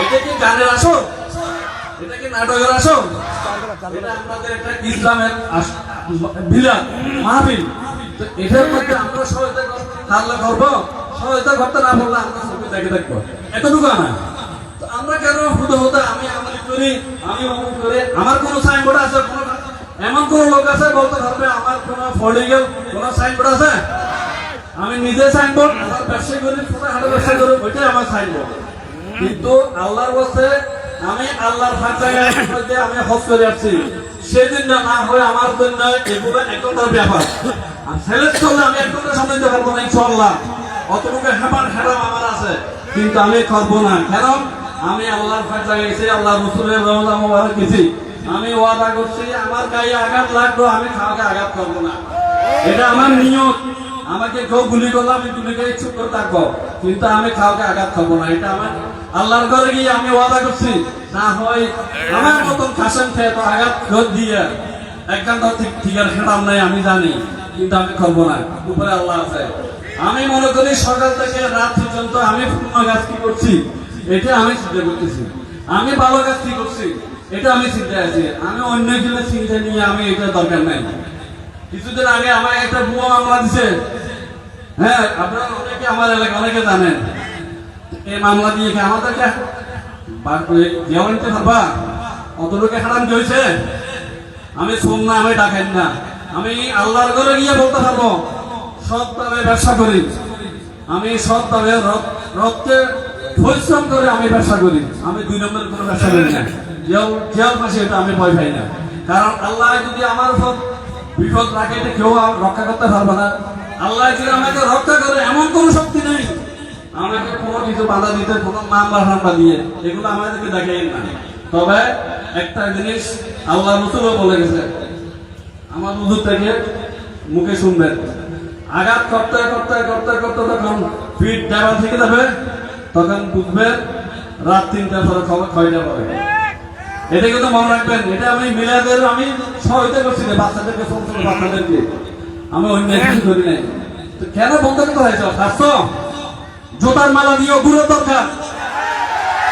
এটা কি গানের আসর? এটা কি নাটকের আসর? এটা আমাদের একটা ইসলামের মিলাদ মাহফিল। তো এটার মধ্যে আমরা সহায়তা হাল্লা করবো, সহায়তা করতে না বললে আমরা ছবি দেখে দেখবো, এতটুকু না। তো আমরা কেন হুদা হুদা আমি আমলি করি, আমি অমুক করি, আমার কোনো সাইনবোর্ড আছে? কোনো এমন কোন লোক আছে বলতে পারবে আমার কোনো ফলিগেল কোন সাইনবোর্ড আছে? আমি নিজে সাইনবোর্ড, আমার ব্যবসা করি, ছোটখাটো ব্যবসা করি, ওইটাই আমার সাইনবোর্ড। কিন্তু আল্লাহর বলতে আমি আল্লাহর জায়গায় আমি হজ করে আসছি, সেদিন না হয়ে আমার জন্য এগুলো একটার ব্যাপার। আর সেলেক্ট করলে আমি একটার সামনে দিতে পারবো না ইনশাআল্লাহ, অতটুকু হেরাম আমার আছে, কিন্তু আমি করবো না। কারণ আমি আল্লাহর জায়গায় গেছি, আল্লাহ রসুলের রওজা মোবারক গেছি, আমি ওয়াদা করছি আমার গায়ে আঘাত লাগলো আমি কাউকে আঘাত করবো না, এটা আমার নিয়ত। আমাকে কেউ গুলি করলে আমি গুলিকে চুপ করে থাকবো, কিন্তু আমি কাউকে আঘাত করবো না, এটা আমার আল্লাহর ঘরে গিয়ে আমি ওয়াদা করছি। না হয় আমার মতন খাসেন খেয়ে তো আঘাত দিয়ে একদম ঠিক আর খেতাম নাই আমি জানি, কিন্তু আমি করবো না, উপরে আল্লাহ আছে। আমি মনে করি সকাল থেকে রাত পর্যন্ত আমি পূর্ণ কাজ কি করছি এটা আমি চিন্তা করতেছি, আমি ভালো কাজ কি করছি এটা আমি চিন্তায় আছি। আমি অন্য জনের চিন্তা নিয়ে আমি এটা দরকার নাই। কিছুদিন আগে আমার একটা বুয়া মামলা দিছে, হ্যাঁ আপনারা অনেকে আমার এলাকা অনেকে জানেন। এই মামলা দিয়ে কি আমাদেরকে দেওয়া নিতে পারবা? অতটুকু হারাম কি হয়েছে? আমি শোন না, আমি ডাকেন না, আমি আল্লাহর ঘরে গিয়ে বলতে পারবো সৎভাবে ব্যবসা করি, আমি সৎভাবে রক্তে পরিশ্রম করে আমি ব্যবসা করি, আমি 2 নম্বরের কোনো ব্যবসা করি না। জেল ফাঁসি এটা আমি ভয় পাই না, কারণ আল্লাহ যদি আমার উপর বিপদ রাখে এটা কেউ রক্ষা করতে পারবে না। আল্লাহ যদি আমাকে রক্ষা করে এমন কোনো শক্তি নেই আমাকে কোনো কিছু বাধা দিতে, কোনো মামলা দিয়ে, এগুলো আমাদেরকে দেখেই না। তবে একটা জিনিস আল্লাহ রসুলও বলে গেছে, আমার হুজুর থেকে মুখে শুনবেন, আঘাত করতে করতে করতে করতে যখন পিঠ ডাবা থেকে যাবে তখন বুঝবেন রাত 3টার পরে খয়টা পরে। এটা কিন্তু মনে রাখবেন, এটা আমি মিলাদের আমি সহায়তা করছি বাচ্চাদেরকে, ছোট ছোট বাচ্চাদেরকে, আমি অন্য কিছু করি নাই। তো কেন বন্ধ করতে হয়েছে? স্বাস্থ্য জোতার মালা দিয়েও গুঁড়ো দরকার,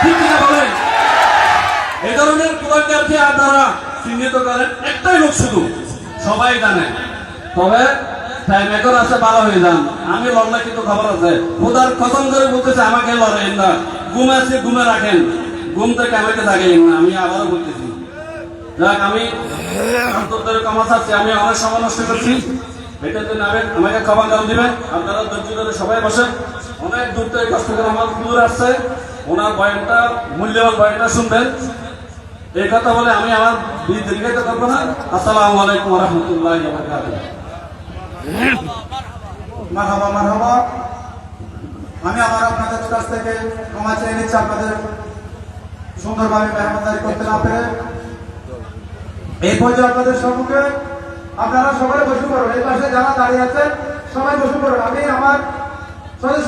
ঠিক কিনা বলেন? এই ধরনের কুলাঙ্গারকে আপনারা চিহ্নিত করেন, একটাই লোক শুধু, সবাই জানে। তবে টাইম এখন আছে, ভালো হয়ে যান। আমি লড়লে কিন্তু খবর আছে, খোদার কসম করে বলতেছে আমাকে লড়েন না, ঘুম আছে ঘুমে রাখেন, ঘুম থেকে আমাকে থাকেন না। আমি আবারও বলতেছি, যাক আমি অন্তর ক্ষমা চাচ্ছি, আমি অনেক সময় নষ্ট করছি, এটার জন্য আমাকে ক্ষমা দান দিবেন। আপনারা ধৈর্য ধরে সবাই বসেন, অনেক দূর থেকে কষ্ট করে আমার দূর আসছে, ওনার বয়ানটা মূল্যবান বয়ানটা শুনবেন। এই কথা বলে আমি আমার দীর্ঘায়িত করবো না। আসসালামু আলাইকুম ওয়া রাহমাতুল্লাহি ওয়া বারাকাতুহু। মারহাবা মারহাবা। আমি আবার আপনাদের কাছ থেকে ক্ষমা চেয়ে নিচ্ছি, আপনাদের সুন্দরভাবে মেহমানদারি করতে না পেরে। এই পর্যায়ে আপনাদের সম্মুখে আপনারা সবাই বসে পড়ুন, এই পাশে যারা দাঁড়িয়ে আছেন সবাই বসে পড়ুন। আমি আমার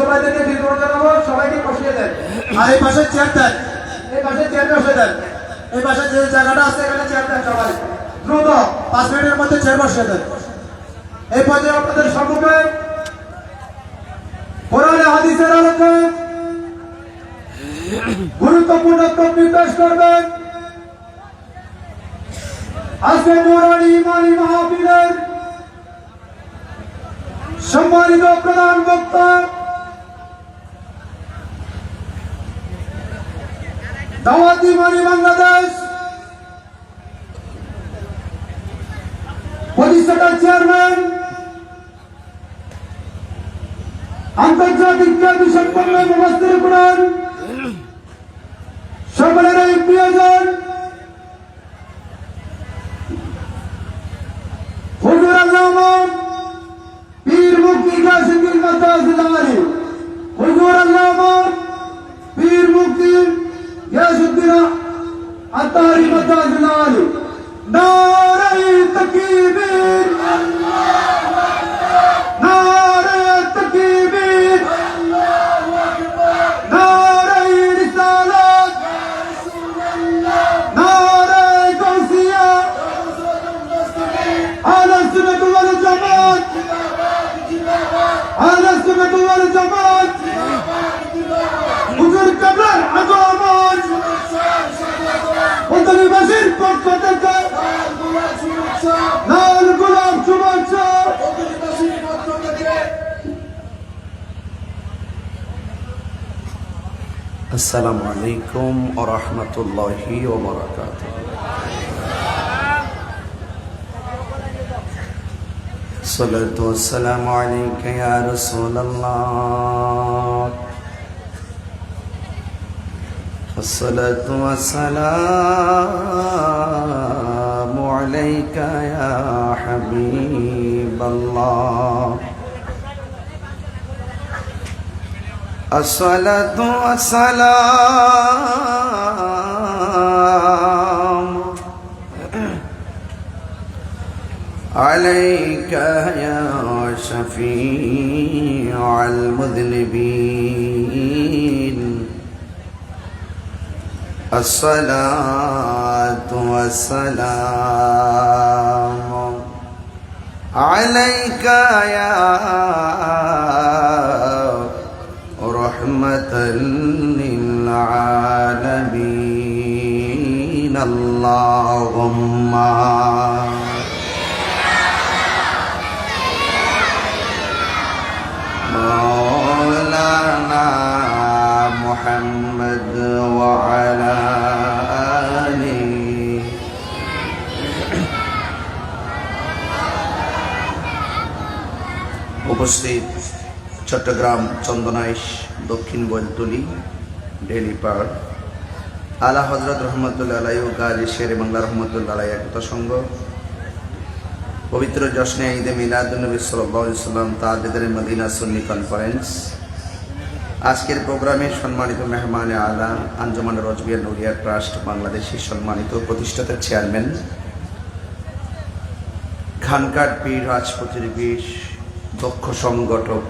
সবাইদেরকে বিরোধ জানাবো, সবাইকে বসিয়ে দেন, আর এই পাশে চেয়ার দেন, এই পাশে চেয়ার বসে দেন, এই পাশে যে জায়গাটা আছে এখানে চেয়ার দেন। সবাই দ্রুত 5 মিনিটের মধ্যে চেয়ার বসিয়ে দেন। এই পর্যায়ে আপনাদের সম্মুখে কোরআন হাদিসের আলোকে গুরুত্বপূর্ণ তকবীর পেশ করবেন আজকে নুরানি ইমানি মাহফিলের সম্মানিত প্রধান বক্তা দাওয়াত ইমানি বাংলাদেশ প্রতিষ্ঠাতা চেয়ারম্যান, আন্তর্জাতিক খ্যাতি সম্পন্ন মুফাসসির কুরআন, সকলের এই প্রিয়জন হুজুর আল্লামা পীর মুফতি গাজীউদ্দিন মাদ্দাজিল্লাহি, হুজুর আল্লামা পীর মুফতি গাজীউদ্দিন আত্তারি মাদ্দাজিল্লাহি। নারে তাকবীর, আল্লাহু আকবার, নারে তাকবীর, আল্লাহু আকবার, নারে রিসালাত, ইয়া রাসূলুল্লাহ, নারে গাউসিয়া, আহলে সুন্নাত ওয়াল জামাত, জিন্দাবাদ জিন্দাবাদ, আহলে সুন্নাত ওয়াল জামাত, জিন্দাবাদ জিন্দাবাদ, হুজুর কিবলার আগমন, আসসালামু আলাইকুম ওয়া রাহমাতুল্লাহি ওয়া বারাকাতুহু। সালাতু ওয়াসসালামু আলাইকা ইয়া রাসূলুল্লাহ। আসসালাতু ওয়াসসালামু আলাইকা ইয়া হাবিবাল্লাহ। الصلاة والسلام عليك يا شفيع المذنبين. الصلاة والسلام عليك يا رحمة للعالمين. اللهم مولانا محمد وعلى آله উপস্থিত চট্টগ্রাম চন্দনাইশ দক্ষিণ বৈলতলি ডেলি পার্ক আলা হযরত রহমতুল্লাহ আলাইহি ও গাজী শেরে বাংলা রহমতুল্লাহ আলাইহি একতা সংঘ পবিত্র জশ্নে ঈদে মিলাদুন নবী সাল্লাল্লাহু আলাইহি ওয়াসাল্লাম তাজদার মদিনা সুন্নি কনফারেন্স আজকের প্রোগ্রামে সম্মানিত মেহমানে আলা আঞ্জুমান রজবিয়া নুরিয়া ট্রাস্ট বাংলাদেশের সম্মানিত প্রতিষ্ঠাতা চেয়ারম্যান খানকাট পীর রাজপুতের বিশ দক্ষ সংগঠক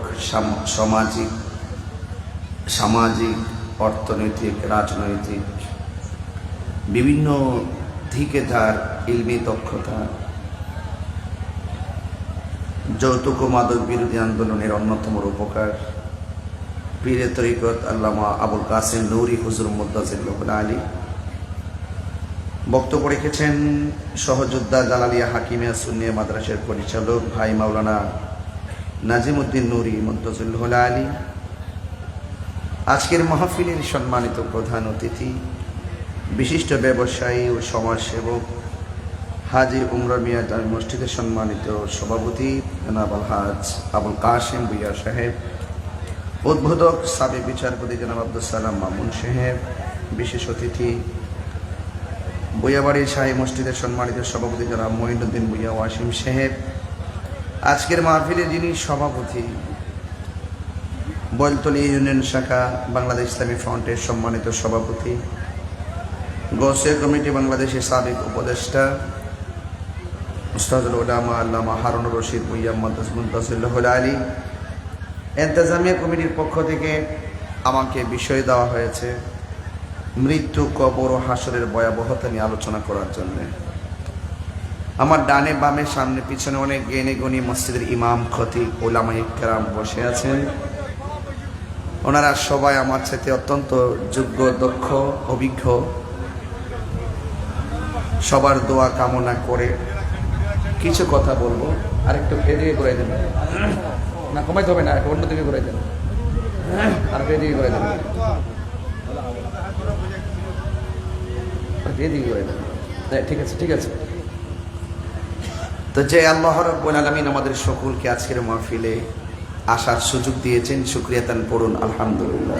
সামাজিক অর্থনৈতিক রাজনৈতিক বিভিন্ন দিকে তার ইলমি দক্ষতা যৌতুক ও মাদক বিরোধী আন্দোলনের অন্যতম রূপকার পীরে তরিকত আল্লামা আবুল কাসেম নূরি হুজুর মুদ্দাজিল্লাহুল আলী বক্তব্য রেখেছেন সহযোদ্ধা জালালিয়া হাকিমিয়া সুন্নিয়া মাদ্রাসার পরিচালক ভাই মাওলানা নাজিমউদ্দিন নূরি মুদ্দাজিল্লাহুল আলী। আজকের মাহফিলের সম্মানিত প্রধান অতিথি বিশিষ্ট ব্যবসায়ী ও সমাজসেবক হাজী উমর মিয়া জামি মসজিদের সম্মানিত সভাপতি জনাব আলহাজ আবুল কাসেম ভূঁইয়া সাহেব, উদ্বোধক সাবেক বিচারপতি জনাব আব্দুল সালাম মামুন সাহেব, বিশেষ অতিথি ভূঁইয়াবাড়ির শাহী মসজিদের সম্মানিত সভাপতি জনাব মঈনুদ্দিন ভূঁইয়া ওয়াসিম সাহেব, আজকের মাহফিলে যিনি সভাপতি বৈলতলী ইউনিয়ন শাখা বাংলাদেশ ইসলামী ফ্রন্টের সম্মানিত সভাপতি গৌসিয়া কমিটি বাংলাদেশের সাবেক উপদেষ্টা উস্তাদুল উলামা আল্লামা হারুনুর রশিদ ভূঁইয়া মুদ্দাজিল্লাহুল আলী, ইন্তেজামিয়া কমিটির পক্ষ থেকে আমাকে বিষয় দেওয়া হয়েছে মৃত্যু, কবর ও হাসরের ভয়াবহতা নিয়ে আলোচনা করার জন্য। আমার ডানে বামে সামনে পিছনে অনেক জ্ঞানী গুণী মসজিদের ইমাম খতিব উলামায়ে কেরাম বসে আছেন। ওনারা সবাই আমার সাথে অত্যন্ত যোগ্য, দক্ষ, অভিজ্ঞ। সবার দোয়া কামনা করে কিছু কথা বলবো। আরেকটু এদিকে করে দেন, না কমাইতে হবে না, অন্যদিকে করে দেন, আর এদিকে করে দেন, এদিকে করে দেন। ঠিক আছে, ঠিক আছে। তো যে আল্লাহ রাব্বুল আলামিন আমাদের সকলকে আজকের মাহফিলে আসার সুযোগ দিয়েছেন, শুকরিয়া তান পড়ুন আলহামদুলিল্লাহ।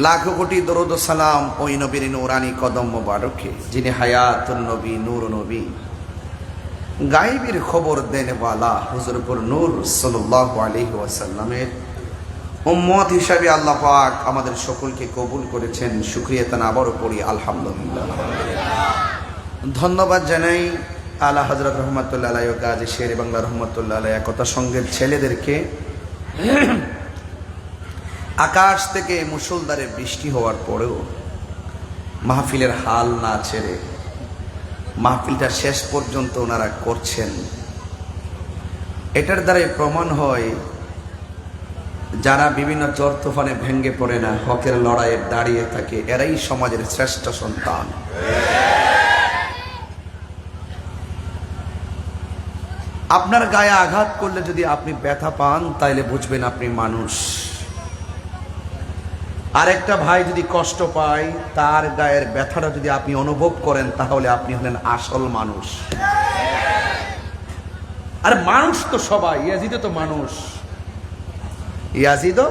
লাখো কোটি দরুদ ও সালাম ওই নবীর নূরানি কদম মোবারকে যিনি হায়াতুন নবী, নূর নবী, গায়েবের খবর দেনেওয়ালা হুজুরপুর নূর সাল্লাল্লাহু আলাইহি ওয়াসাল্লামের উম্মত হিসাবে আল্লাহ পাক আমাদের সকলকে কবুল করেছেন। শুকরিয়া তান আবারও পড়ি আলহামদুলিল্লাহ। ধন্যবাদ জানাই আলা হযরত রহমতুল্লাহ আলাইহি ও গাজী শেরে বাংলা রহমতুল্লাহ আলাইহি একতা সংঘের ছেলেদেরকে আকাশ থেকে মুষলধারে বৃষ্টি হওয়ার পরেও মাহফিলের হাল না ছেড়ে মাহফিলটা শেষ পর্যন্ত ওনারা করছেন। এটার দ্বারাই প্রমাণ হয় যারা বিভিন্ন চর তুফানে ভেঙ্গে পড়ে না, হকের লড়াইয়ে দাঁড়িয়ে থাকে, এরাই সমাজের শ্রেষ্ঠ সন্তান। আপনার গায়ে আঘাত করলে যদি আপনি ব্যথা পান তাইলে বুঝবেন আপনি মানুষ। আরেকটা ভাই যদি কষ্ট পায়, তার গায়ের ব্যথাটা যদি আপনি অনুভব করেন, তাহলে আপনি হলেন আসল মানুষ। আর মানুষ তো সবাই, ইয়াজিদও তো মানুষ, ইয়াজিদও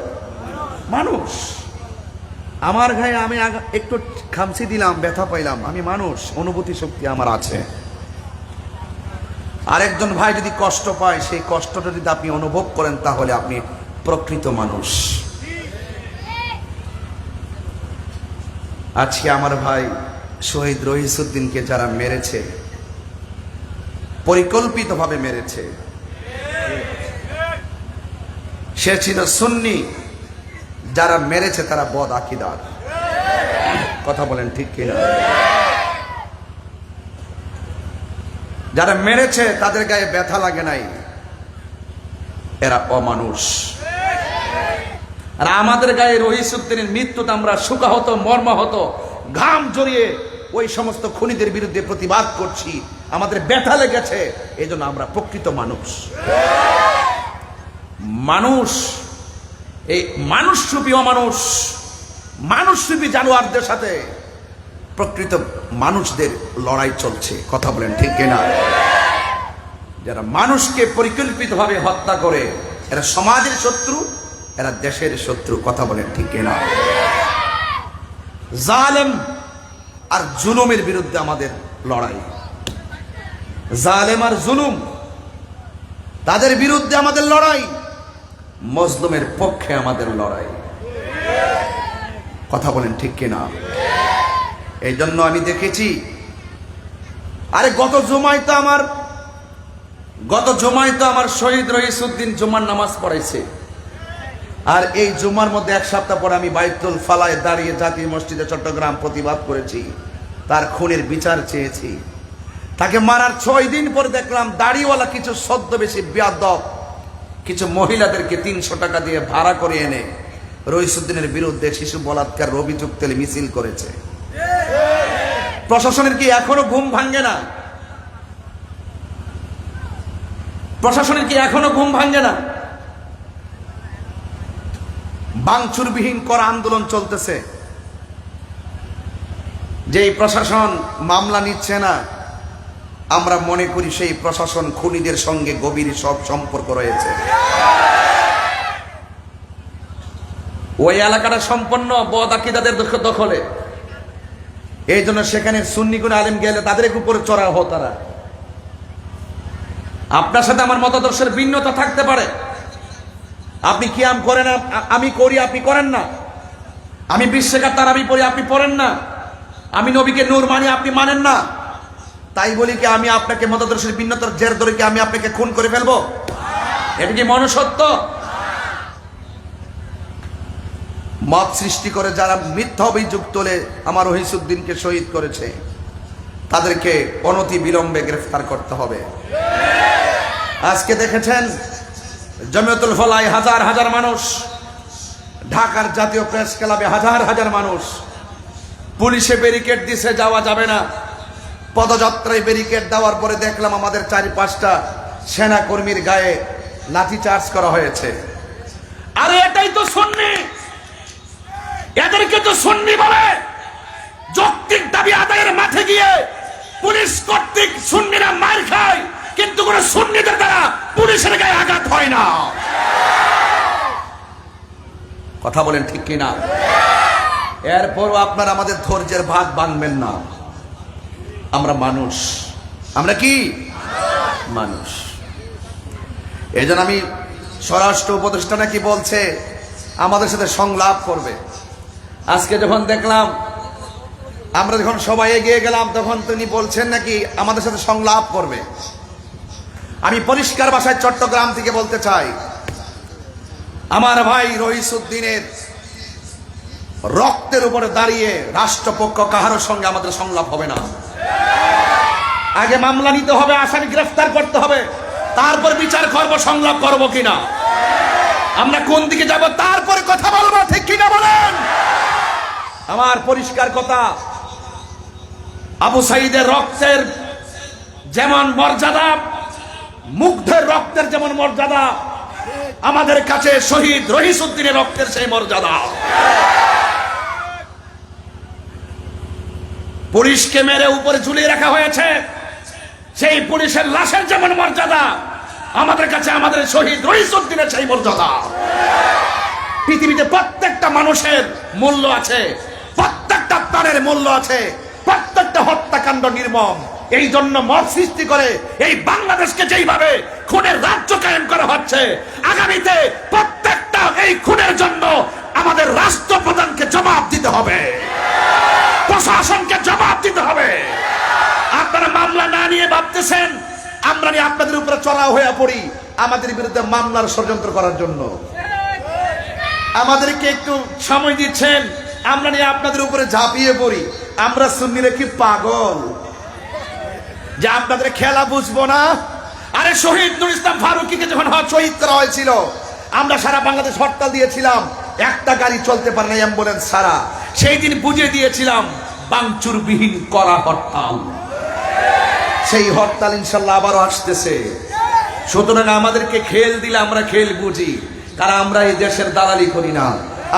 মানুষ। আমার গায়ে আমি একটু খামচি দিলাম, ব্যথা পাইলাম, আমি মানুষ, অনুভূতি শক্তি আমার আছে। আরেকজন ভাই যদি কষ্ট পায়, সেই কষ্টটা যদি আপনি অনুভব করেন, তাহলে আপনি প্রকৃত মানুষ। আজকে আমার ভাই শহীদ রহিসউদ্দিনকে যারা মেরেছে, পরিকল্পিতভাবে মেরেছে, সে ছিল সুন্নি, যারা মেরেছে তারা বদ আকীদার। কথা বলেন ঠিক কিনা? যারা মেরেছে তাদের গায়ে ব্যথা লাগে নাই, এরা অমানুষ। আর আমাদের গায়ে রহিসউদ্দিনের মৃত্যুতে আমরা শোকাহত, মর্মাহত, ঘাম জড়িয়ে ওই সমস্ত খুনিদের বিরুদ্ধে প্রতিবাদ করছি, আমাদের ব্যথা লেগেছে, এই জন্য আমরা প্রকৃত মানুষ। মানুষ, এই মানুষরূপী অমানুষ, মানুষরূপী জানোয়ারদের সাথে প্রকৃত মানুষদের লড়াই চলছে। কথা বলেন ঠিক কিনা? যারা মানুষকে পরিকল্পিতভাবে হত্যা করে, এরা সমাজের শত্রু, এরা দেশের শত্রু। কথা বলেন ঠিক কিনা? জালেম আর জুলুমের বিরুদ্ধে আমাদের লড়াই, জালেম আর জুলুম, তাদের বিরুদ্ধে আমাদের লড়াই, মজলুমের পক্ষে আমাদের লড়াই। কথা বলেন ঠিক কিনা? এই জন্য আমি দেখেছি, আরে গত জুমায় তো আমার শহীদ রহিসউদ্দিন জুমার নামাজ পড়াইছে। আর এই জুমার মধ্যে এক সপ্তাহ পরে আমি বাইতুল ফালায় দাঁড়িয়ে জাতীয় মসজিদে চট্টগ্রাম প্রতিবাদ করেছি, তার খুনের বিচার চেয়েছি। তাকে মারার 6 দিন পরে দেখলাম দাড়িওয়ালা কিছু ছদ্মবেশী বেয়াদব কিছু মহিলাদেরকে 300 টাকা দিয়ে ভাড়া করে এনে রহিসউদ্দিনের বিরুদ্ধে শিশু বলাৎকার অভিযোগ তুলে মিছিল করেছে। প্রশাসনের কি এখনো ঘুম ভাঙে না? প্রশাসনের কি এখনো ঘুম ভাঙে না? ভাঙচুরবিহীন করা আন্দোলন চলতেছে, যেই প্রশাসন মামলা নিচ্ছে না, আমরা মনে করি সেই প্রশাসন খুনিদের সঙ্গে গভীর সব সম্পর্ক রয়েছে। ওই এলাকাটা সম্পূর্ণ বদ আকীদাদের দখলে, এই জন্য সেখানে সুন্নি কোন আলেম গেলে তাদের উপরে চড়াও হতো তারা। আপনার সাথে আমার মতাদর্শের ভিন্নতা থাকতে পারে, আপনি কিয়াম করেন, আমি করি, আপনি করেন না। আমি 20 টাকা তারাবি পড়ি, আপনি পড়েন না। আমি নবীকে নূর মানি, আপনি মানেন না। তাই বলি কি আমি আপনাকে মতাদর্শের ভিন্নতার জের ধরে কি আমি আপনাকে খুন করে ফেলবো? এটা কি মনুষ্যত্ব? মত সৃষ্টি করে যারা মিথ্যা অভিযোগ তোলে আমার রহিসউদ্দিনকে শহীদ করেছে, তাদেরকে অনতি বিলম্বে গ্রেফতার করতে হবে। আজকে দেখেছেন জমিয়তুল ফলায় হাজার হাজার মানুষ, ঢাকার জাতীয় প্রেস ক্লাবে হাজার হাজার মানুষ, পুলিশে ব্যারিকেড দিছে, যাওয়া যাবে না। পদযাত্রায় ব্যারিকেড দেওয়ার পরে দেখলাম আমাদের 4-5টা সেনা কর্মীর গায়ে লাঠি চার্জ করা হয়েছে। আরে এটাই তো সুন্নি, এদেরকে তো সুন্নি বলে। যৌক্তিক দাবি আদায়ের মাঠে গিয়ে পুলিশ কর্তৃক সুন্নিরা মার খায়, কিন্তু কোন সুন্নিদের দ্বারা পুলিশের গায়ে আঘাত হয় না। কথা বলেন ঠিক কিনা? এরপরও আপনারা আমাদের ধৈর্যের ভাত ভাঙবেন না। আমরা মানুষ, আমরা কি মানুষ। এই জন্য আমি স্বরাষ্ট্র উপদেষ্টা নাকি বলছে আমাদের সাথে সংলাপ করবে। আজকে যখন দেখলাম, আমরা যখন সবাই এগিয়ে গেলাম, তখন তিনি বলছেন নাকি আমাদের সাথে সংলাপ করবে। আমি পরিষ্কার ভাষায় চট্টগ্রাম থেকে বলতে চাই, আমার ভাই রহিসউদ্দিনের রক্তের উপরে দাঁড়িয়ে রাষ্ট্রপক্ষ কাহারো সঙ্গে আমাদের সংলাপ হবে না। আগে মামলা নিতে হবে, আসামি গ্রেফতার করতে হবে, তারপর বিচার করব, সংলাপ করব কিনা, আমরা কোন দিকে যাব, তারপরে কথা বলবো, ঠিক কিনা বলেন? আমার পরিষ্কার কথা, আবু সাঈদের রক্তের যেমন মর্যাদা, মুগ্ধের রক্তের যেমন মর্যাদা, আমাদের কাছে শহীদ রহিসউদ্দিনের রক্তের সেই মর্যাদা। পুলিশকে মেরে উপরে ঝুলিয়ে রাখা হয়েছে। সেই পুলিশের লাশের যেমন মর্যাদা, আমাদের কাছে আমাদের শহীদ রইসুদ্দিনের সেই মর্যাদা। পৃথিবীতে প্রত্যেকটা মানুষের মূল্য আছে, প্রত্যেকটা প্রাণের মূল্য আছে, প্রত্যেকটা হত্যাকাণ্ড নির্মম। এই জন্য মত সৃষ্টি করে এই বাংলাদেশকে যেইভাবে খুনের রাজ্য কায়েম করা হচ্ছে, আগামীতে প্রত্যেকটা এই খুনের জন্য আমাদের রাষ্ট্রপ্রধানকে জবাব দিতে হবে, প্রশাসনকে জবাব দিতে হবে। আপনারা মামলা না নিয়ে ভাবতেছেন আমরা নিয়ে আপনাদের উপরে চড়াও হয়ে পড়ি আমাদের বিরুদ্ধে মামলার ষড়যন্ত্র করার জন্য। আমাদেরকে একটু সময় দিচ্ছেন, আমরা নিয়ে আপনাদের উপরে ঝাঁপিয়ে পড়ি। আমরা সুন্নিরা কি পাগল যে আপনাদের খেলা বুঝবো না? আরে শহীদ নুরুল ইসলাম ফারুকীকে যখন শহীদ করা হয়েছিল, আমরা সারা বাংলাদেশ হরতাল দিয়েছিলাম, একটা গাড়ি চলতে পারে না অ্যাম্বুলেন্স ছাড়া। সেই দিন বুঝিয়ে দিয়েছিলাম বাংচুরবিহীন করা হরতাল। সেই হরতাল ইনশাল্লাহ আবারও আসতেছে। সুতরাং আমাদেরকে খেল দিলে আমরা খেল বুঝি, কারণ আমরা এই দেশের দালালি করি না,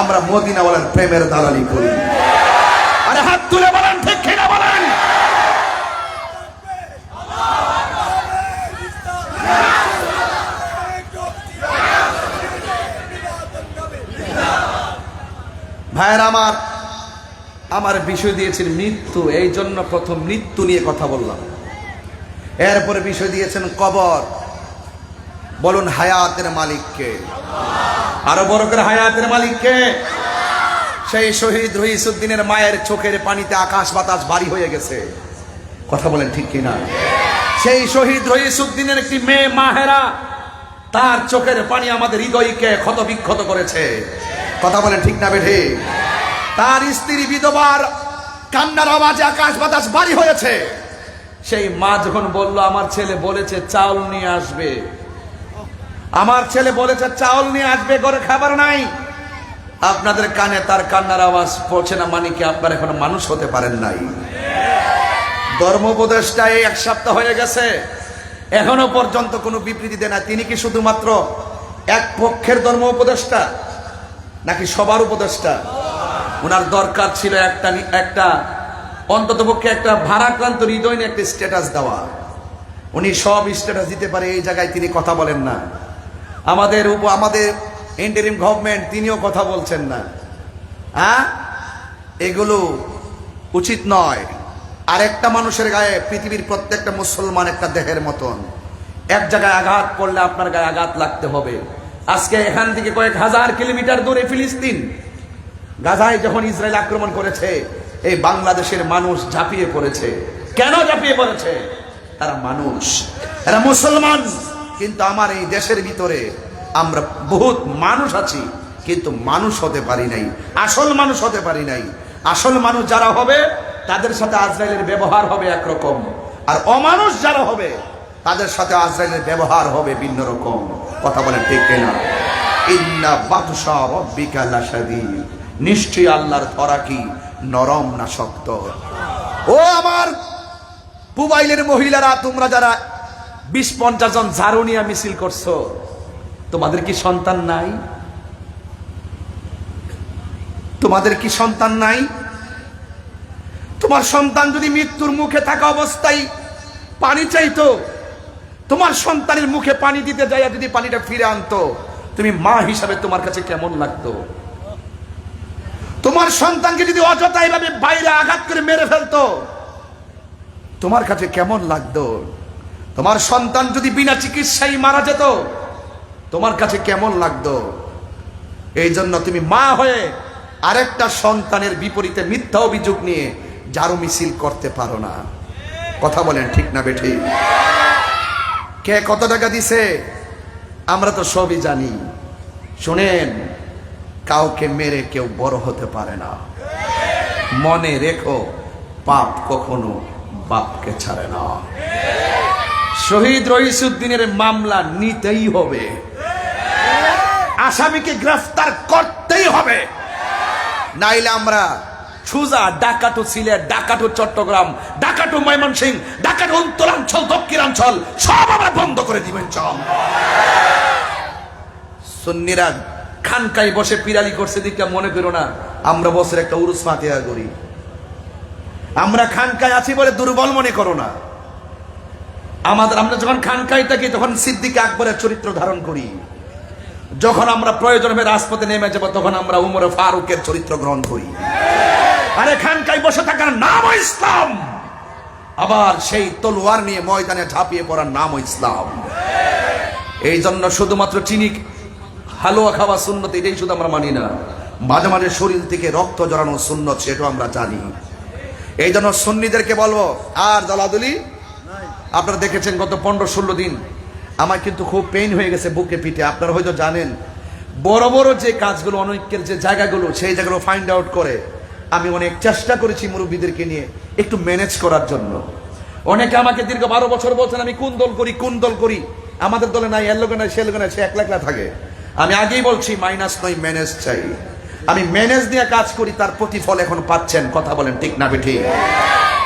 আমরা মদিনাওয়ালার প্রেমের দালালি করি। আরে হাত তুলে বলেন ঠিক কিনা বলেন। ভাইয়ের আমার বিষয় দিয়েছেন মৃত্যু, এই জন্য প্রথম মৃত্যু নিয়ে কথা বললাম। এরপরে বিষয় দিয়েছেন কবর। বলুন হায়াতের মালিককে, আরো বড় করে হায়াতের মালিককে। সেই শহীদ রইসুদ্দিনের মায়ের চোখের পানিতে আকাশ বাতাস ভারী হয়ে গেছে, কথা বলেন ঠিক কিনা? সেই শহীদ রইসুদ্দিনের একটি মেয়ে মাহেরা, তার চোখের পানি আমাদের হৃদয়কে ক্ষত বিক্ষত করেছে, কথা বলেন ঠিক না বেঠে? তার স্ত্রী বিধবার কান্নার আওয়াজে আকাশ বাতাস ভারী হয়েছে। সেই মা যখন বলল আমার ছেলে বলেছে চাউল নিয়ে আসবে, আমার ছেলে বলেছে চাউল নিয়ে আসবে, ঘরে খাবার নাই, আপনাদের কানে তার কান্নার আওয়াজ পৌঁছে না, মানে কি আপনারা এখনো মানুষ হতে পারেন নাই? ধর্ম উপদেষ্টা এই 1 সপ্তাহ হয়ে গেছে, এখনো পর্যন্ত কোনো বিবৃতি দেয় না। তিনি কি শুধুমাত্র এক পক্ষের ধর্ম উপদেষ্টা নাকি সবার উপদেষ্টা? ওনার দরকার ছিল একটা অন্ততপক্ষে একটা ভারাক্রান্ত হৃদয় নিয়ে একটা স্ট্যাটাস দেওয়া। উনি সব স্ট্যাটাস দিতে পারে, এই জায়গায় তিনি কথা বলেন না। আমাদের ইন্টারিম গভর্নমেন্ট, তিনিও কথা বলছেন না। এগুলো উচিত নয়। আর একটা মানুষের গায়ে পৃথিবীর প্রত্যেকটা মুসলমান একটা দেহের মতন, এক জায়গায় আঘাত পড়লে আপনার গায়ে আঘাত লাগতে হবে। আজকে এখান থেকে কয়েক হাজার কিলোমিটার দূরে ফিলিস্তিন, গাজায় যখন ইসরায়েল আক্রমণ করেছে, এই বাংলাদেশের মানুষ ঝাঁপিয়ে পড়েছে। কেন ঝাঁপিয়ে পড়েছে? তারা মানুষ, এরা মুসলমান। কিন্তু আমার এই দেশের ভিতরে আমরা বহুত মানুষ আছি, কিন্তু মানুষ হতে পারি নাই, আসল মানুষ হতে পারি নাই। আসল মানুষ যারা হবে তাদের সাথে আজরাইলের ব্যবহার হবে একরকম, আর অমানুষ যারা হবে তাদের সাথে আজরাইলের ব্যবহার হবে ভিন্ন রকম, কথা বলেন ঠিক কিনা? ইন্না বাতশা রাব্বিকা লাশাদীদ, নিশ্চয়ই আল্লাহর ধরা কি নরম না শক্ত। ও আমার পুবাইলের মহিলারা, তোমরা যারা 20-50 জন ঝাড়ু নিয়ে মিছিল করছো, তোমাদের কি সন্তান নাই? তোমাদের কি সন্তান নাই? তোমার সন্তান যদি মৃত্যুর মুখে থাকা অবস্থায় পানি চাইতো, তোমার সন্তানের মুখে পানি দিতে যায় যদি পানিটা ফিরে আনতো, তুমি মা হিসাবে তোমার কাছে কেমন লাগতো? তোমার সন্তানকে যদি অযথা এইভাবে বাইরে আঘাত করে মেরে ফেলতো, তোমার কাছে কেমন লাগতো? তোমার সন্তান যদি বিনা চিকিৎসায় মারা যেত, তোমার কাছে কেমন লাগতো? এই জন্য তুমি মা হয়ে আরেকটা সন্তানের বিপরীতে মিথ্যা অভিযোগ নিয়ে ঝাড়ু মিছিল করতে পারো না, কথা বলেন ঠিক না বেঠি? কে কত টাকা দিছে আমরা তো সবই জানি। শুনেন, কাউকে মেরে কেউ বড় হতে পারে না, মনে রেখো পাপ কখনো বাপকে ছাড়ে না। শহীদ রইসুদ্দিনের মামলা নিতেই হবে, আসামিকে গ্রেফতার করতেই হবে, নাইলে আমরা সুজা ডাকাটু সিলেট, ডাকাটু চট্টগ্রাম, ডাকাটু ময়মনসিংহ, ডাকাটু উত্তরাঞ্চল, দক্ষিণাঞ্চল সব আমরা বন্ধ করে দিবেন। চল সুন্নিরা খানকায় বসে পিরালি করছে দিকে মনে করো না আমরা বছর একটা উরুস ফাতিহা করি। আমরা খানকায় আছি বলে দুর্বল মনে করো না। আমরা যখন খানকায় থাকি তখন সিদ্দিক আকবরের চরিত্র ধারণ করি, যখন আমরা প্রয়োজন হবে রাজপথে নেমে যাব তখন আমরা উমর ফারুকের চরিত্র গ্রহণ করি। আরে খানকায় বসে থাকার নাম ইসলাম, আবার সেই তলোয়ার নিয়ে ময়দানে ঝাঁপিয়ে পড়ার নাম ইসলাম। এই জন্য শুধুমাত্র চিনি হালুয়া খাওয়া সুন্নত এটাই শুধু আমরা মানি না, মাঝে মাঝে শরীর থেকে রক্ত জড়ানো সুন্নত সেটাও আমরা জানি। এই জন্য সুন্নিদেরকে বলবো, আর দলাদলি আপনারা দেখেছেন গত 15-16 দিন আমার কিন্তু খুব পেইন হয়ে গেছে বুকে পিঠে। আপনারা হয়তো জানেন বড় বড় যে কাজগুলো, অনৈক্যের যে জায়গাগুলো, সেই জায়গাগুলো ফাইন্ড আউট করে আমি অনেক চেষ্টা করেছি মুরব্বীদেরকে নিয়ে একটু ম্যানেজ করার জন্য। অনেকে আমাকে দীর্ঘ 12 বছর বলছেন আমি কোন দল করি, আমাদের দলে নাই, এর লোকে নাই, সে লোকে নাই, সে একলা একলা থাকে। আমি আগেই বলছি মাইনাস নয়, ম্যানেজ চাই। আমি ম্যানেজ দিয়ে কাজ করি, তার প্রতিফল এখন পাচ্ছেন। কথা বলেন ঠিক না বেঠিক?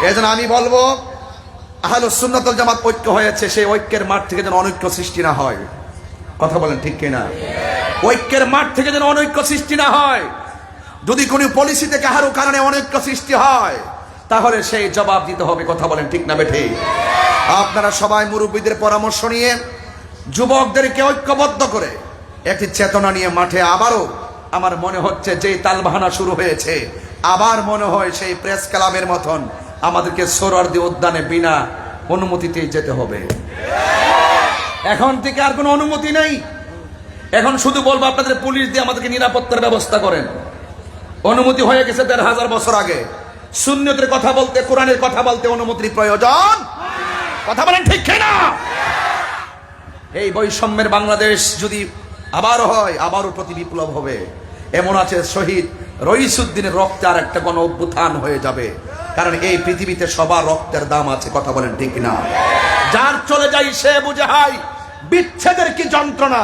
এই জন্য আমি বলবো আহলুস সুন্নাত ওয়াল জামাত ঐক্য হয়েছে, সেই ঐক্যের মাঠ থেকে যেন অনৈক্য সৃষ্টি না হয়। কথা বলেন ঠিক কিনা? ঐক্যের মাঠ থেকে যেন অনৈক্য সৃষ্টি না হয়। যদি কোনো পলিসিতে কারো কারণে অনৈক্য সৃষ্টি হয় তাহলে সেই জবাব দিতে হবে। কথা বলেন ঠিক না বেঠিক? আপনারা সবাই মুরব্বীদের পরামর্শ নিয়ে যুবকদেরকে ঐক্যবদ্ধ করে একটি চেতনা নিয়ে মাঠে আবারও, আমার মনে হচ্ছে যে তালবাহানা শুরু হয়েছে, আবার মনে হয় সেই প্রেস ক্লাবের মতন আমাদেরকে সোহরাওয়ার্দী উদ্যানে বিনা অনুমতিতে যেতে হবে। এখন থেকে আর কোনো অনুমতি নেই। এখন শুধু বলবো আপনাদের পুলিশ দিয়ে আমাদেরকে নিরাপত্তার ব্যবস্থা করেন। অনুমতি হয়ে গেছে 1500 বছর আগে। সুন্নতের কথা বলতে, কোরআনের কথা বলতে অনুমতির প্রয়োজন। কথা বলেন ঠিক কিনা? এই বৈষম্যের বাংলাদেশ যদি আবার হয়, আবারও প্রতি বিপ্লব হবে। এমন আছে শহীদ রইসুদ্দিনের রক্তে আর একটা গণ অভ্যুত্থান হয়ে যাবে, কারণ এই পৃথিবীতে সবার রক্তের দাম আছে। কথা বলেন ঠিক না? যার চলে যাই সে বুঝে হাই, বিচ্ছেদের কি যন্ত্রণা,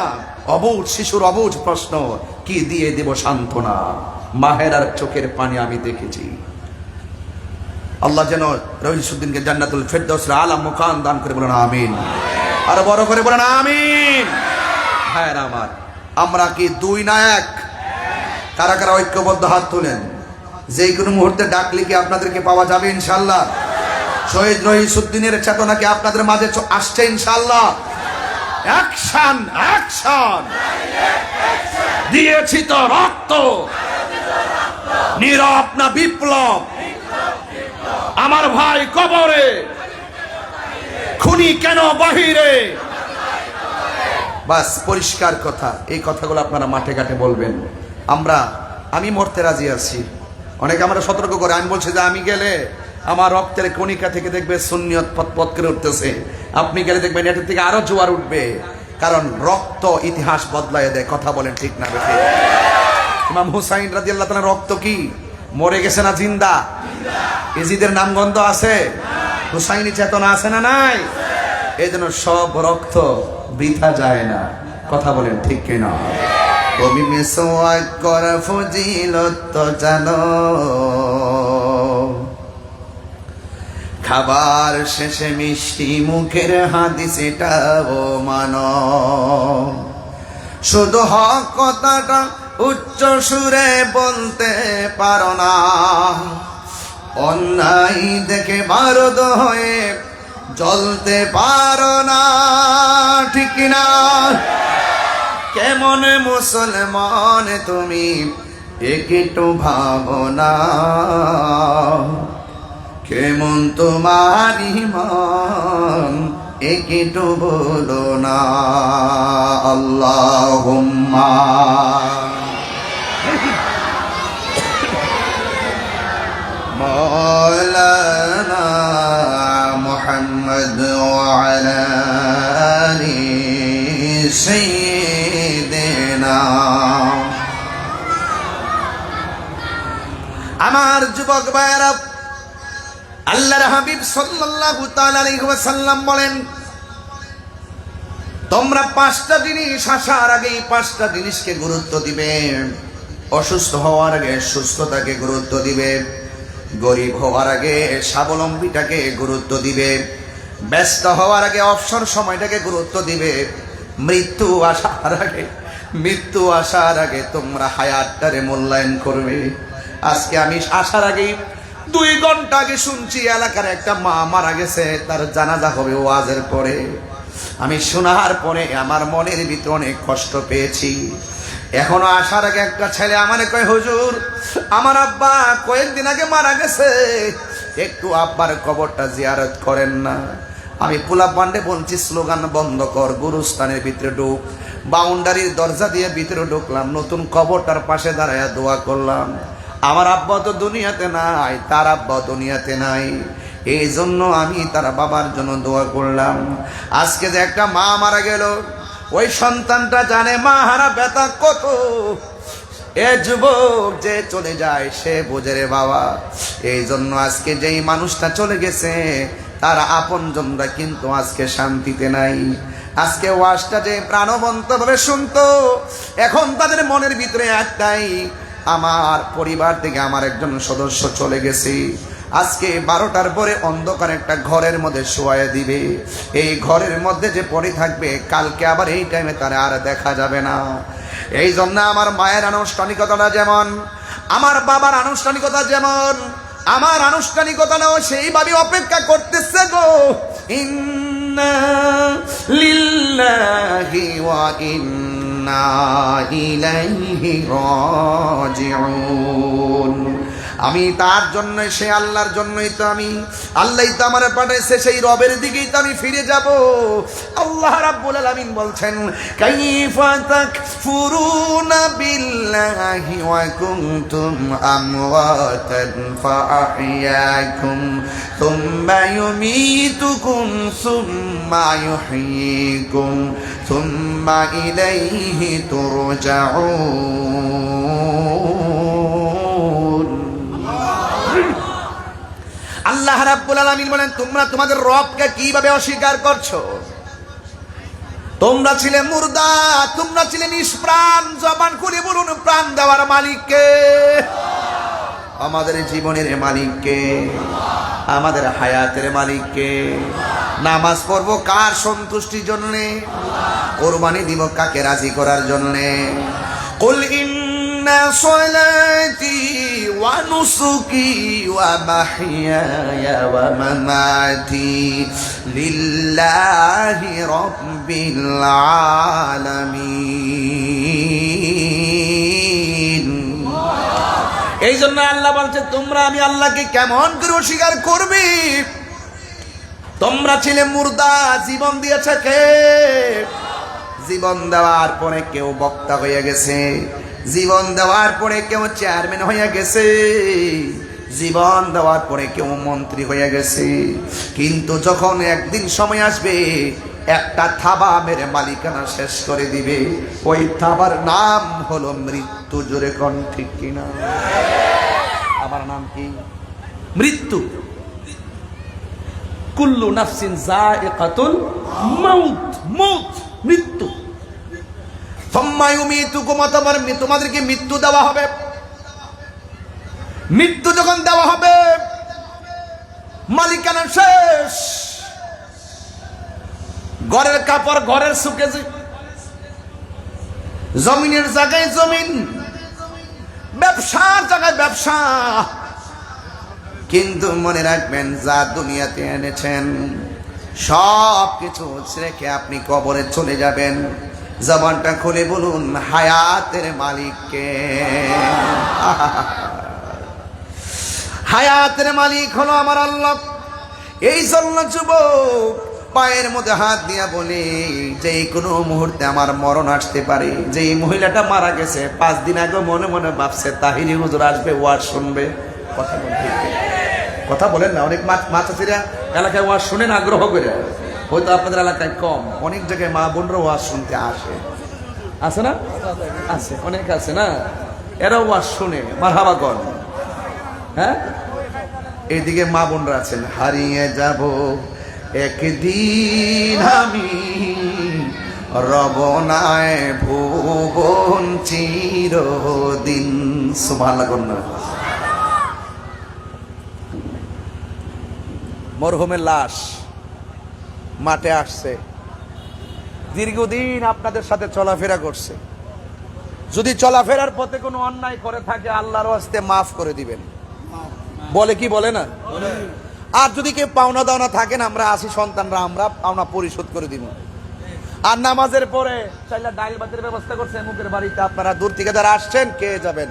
অবুঝ শিশুর অবুঝ প্রশ্ন, কি দিয়ে দেব সান্ত্বনা, মাহেরার চোখের পানি আমি দেখেছি। আল্লাহ যেন রইসুদ্দিনকে জান্নাতুল ফেরদাউসের আলা মুকাম দান করে, বলেন আমিন। আর বড় করে বলেন আমিন। ভাইরা আমার, আমরা কি দুই না এক? কারা কারা ঐক্যবদ্ধ হাত তোলেন। যে কোনো মুহূর্তে ডাকলে কি আপনাদেরকে পাওয়া যাবে ইনশাআল্লাহ? শহীদ রইসুদ্দিনের চেতনা কি আপনাদের মাঝে আসছে ইনশাআল্লাহ? অ্যাকশন অ্যাকশন, দিয়েছি তো রক্ত, নীরব না বিপ্লব, আমার ভাই কবরে, খুনি কেন বাহিরে। বাস পরিষ্কার কথা। এই কথাগুলো আপনারা মাঠে ঘাটে বলবেন। আমি মরতে রাজি আছি। অনেকে আমরা সতর্ক করে, আমি বলছি যে আমি গেলে আমার রক্তের কণিকা থেকে দেখবে সুন্নিয়ত পথ করে উঠতেছে, আপনি গেলে দেখবেন এটা থেকে আরো জোয়ার উঠবে, কারণ রক্ত ইতিহাস বদলায় দেয়। কথা বলেন ঠিক না বেঠিক? ইমাম হুসাইন রাদিয়াল্লাহু তাআলা রক্ত কি মরে গেছে না জিন্দা? ইজিদের নামগন্ধ আছে, হুসাইনি চেতনা আছে না নাই? এই জন্য সব রক্ত বৃথা যায় না। কথা বলেন ঠিক কিনা? কবি মিসওয়াক করা ফজিলত তো জানো, খাবার শেষে মিষ্টি মুখের হাদিস এটাও মানো, শুধু হক কথাটা উচ্চ সুরে বলতে পারো না, অন্যায় দেখে বারদ হয়ে জ্বলতে পারো না। ঠিক না? কেমন মুসলমান তুমি একটু ভাবনা, কেমন তোমার ঈমান একটু বলো না। আল্লাহুম্মা মাওলানা মুহাম্মদ ওয়া আলা আলি সাইয়্যিদিনা। আমার যুবক ভাইরা, আল্লাহর হাবিব সাল্লাল্লাহু তাআলা আলাইহি ওয়াসাল্লাম বলেন, তোমরা 5টা জিনিস আসার আগে 5টা জিনিসকে গুরুত্ব দিবে। অসুস্থ হওয়ার আগে সুস্থতাকে গুরুত্ব দিবে, গরিব হওয়ার আগে স্বাবলম্বীটাকে গুরুত্ব দিবে, ব্যস্ত হওয়ার আগে অবসর সময়টাকে গুরুত্ব দিবে, মৃত্যু আসার আগে তোমরা হায়াতটারে মূল্যায়ন করবে। আজকে আমি আসার আগে 2 ঘন্টা আগে শুনছি এলাকার একটা মা মারা গেছে, তার জানাজা হবে ওয়াজের পরে। আমি শোনার পরে আমার মনের ভিতরে অনেক কষ্ট পেয়েছি। এখনো আসার আগে একটা ছেলে আমারে কয়, হুজুর আমার আব্বা কয়েকদিন আগে মারা গেছে, একটু আব্বার কবরটা জিয়ারত করেন না। আমি পোলা পান্ডে বলছি, স্লোগান বন্ধ কর, গুরুস্থানের ভিতরে ঢুক। বাউন্ডারির দরজা দিয়ে ভিতরে ঢুকলাম, নতুন কবরটার পাশে দাঁড়ায় দোয়া করলাম। আমার আব্বা তো দুনিয়াতে নাই, তার আব্বা দুনিয়াতে নাই, এই জন্য আমি তার বাবার জন্য দোয়া করলাম। আজকে যে একটা মা মারা গেল, ওই সন্তানটা জানে মা হারা ব্যথা কত। এ যুবক যে চলে যায় সে বোঝে রে বাবা। এই জন্য আজকে যেই মানুষটা চলে গেছে তার আপনজনরা কিন্তু আজকে শান্তিতে নাই। আজকে ওয়াজটা যে প্রাণবন্ত ভাবে শুনতো, এখন তাদের মনের ভিতরে একটাই, আমার পরিবার থেকে আমার একজন সদস্য চলে গেছে। আজকে 12টার পরে অন্ধকার একটা ঘরের মধ্যে শোয়ায় দিবে। এই ঘরের মধ্যে যে পড়ে থাকবে, কালকে আবার এই টাইমে তারা আর দেখা যাবে না। এই জন্য আমার মায়ের আনুষ্ঠানিকতাটা যেমন, আমার বাবার আনুষ্ঠানিকতা যেমন, আমার আনুষ্ঠানিকতাটাও সেইভাবে অপেক্ষা করতেছে গো। ইন্না লিল্লাহি ওয়া ইন্না ইলাইহি রাজিউন। আমি তার জন্য, সে আল্লাহর জন্যই তো আমি, আল্লাহই তো আমার পাঠাইছে, সেই রবের দিকেই তো আমি ফিরে যাব। আল্লাহ রাব্বুল আলামিন বলছেন, কাইফা তাকফুরুনা বিল্লাহি ওয়া কুনতুম আমওয়াতান ফাআহইয়াকুম সুম্মা ইউমীতুকুম সুম্মা ইউহয়ীকুম সুম্মা ইলাইহি তুরজাউন। আল্লাহ রাব্বুল আলামিন বলেন, তোমরা তোমাদের রবকে কিভাবে অস্বীকার করছো? তোমরা ছিলে মুর্দা, তোমরা ছিলে নিষ্প্রাণ। জবান খুলে বলুন, প্রাণ দেওয়ার মালিককে? আমাদের জীবনের মালিককে, আমাদের হায়াতের মালিককে। নামাজ পড়বো কার সন্তুষ্টির জন্যে? কোরবানি দিব কাকে রাজি করার জন্যে? কুল ইন্না সলাতি ওয়া নুসুকি ওয়া মাহইয়ায়া ওয়া মামাতি লিল্লাহি রাব্বিল আলামিন। এই জন্য আল্লাহ বলছে, তোমরা আমি আল্লাহকে কেমন করে অস্বীকার করবে? তোমরা ছিলে মুর্দা, জীবন দিয়েছে কে? জীবন দেওয়ার পরে কেউ বক্তা হয়ে গেছে, জীবন দেওয়ার পরে কেউ চেয়ারম্যান হয়ে গেছে, জীবন দেওয়ার পরে কেউ মন্ত্রী হয়ে গেছে। কিন্তু যখন একদিন সময় আসবে, একটা থাবা মেরে মালিকানা শেষ করে দিবে, ওই থাবার নাম হলো মৃত্যু। জোরে কোন ঠিক কিনা? আমার নাম কি? মৃত্যু। কুল্লু নাফসিন যায়িকাতুল মাউত, মউত, মৃত্যু। সুম্মা ইউমীতুকুম, তোমাদেরকে মৃত্যু দেওয়া হবে। মৃত্যু যখন দেওয়া হবে, মালিকানা শেষ। ঘরের কাপড় ঘরের সুকেছে, জমিনের জায়গায় জমিন, ব্যবসার জায়গায় ব্যবসা। কিন্তু মনে রাখবেন, যা দুনিয়াতে এনেছেন সব কিছু রেখে আপনি কবরে চলে যাবেন। জবানটা খুলে বলুন, হায়াতের মালিককে? হায়াতের মালিক হলো আমার আল্লাহ। এই জন্য যুবক পায়ের মধ্যে হাত দিয়া বলে, যে কোনো মুহূর্তে আমার মরণ আসতে পারে। যে মহিলাটা মারা গেছে 5 দিন আগে মনে মনে ভাবছে তাহিরি হুজুর আসবে, ওয়াজ শুনবে। কথা বলেন না, অনেক মাছাচিরা এলাকায় ওয়াজ শুনেন আগ্রহ করে, হয়তো আপনাদের এলাকায় কম, অনেক জায়গায় মা বোনরা ওয়াজ শুনতে আসে। আছে না? আছে, অনেক আছে না, এরাও ওয়াজ শুনে। মারহাবা কর। হ্যাঁ, এইদিকে মা বোনরা আছেন। হারিয়ে যাব একদিন আমি, রবনায় ভুবন চিরদিন। সুবহানাল্লাহ কন্যা। মরহুমের লাশ মাঠে আসছে, দীর্ঘদিন আপনাদের সাথে চলাফেরা করছে। যদি চলাফেরার পথে কোনো অন্যায় করে থাকে, আল্লাহর ওয়াস্তে মাফ করে দিবেন। বলে কি বলে না? আর যদি কেউ পাওনা দাওনা থাকেন, আমরা আসি সন্তানরা, আমরা পাওনা পরিশোধ করে দিব। আর নামাজের পরে চাইলে ডাইল ভাতের ব্যবস্থা করছে মুখের বাড়িতে, আপনারা দূর থেকে যারা আসছেন কে যাবেন।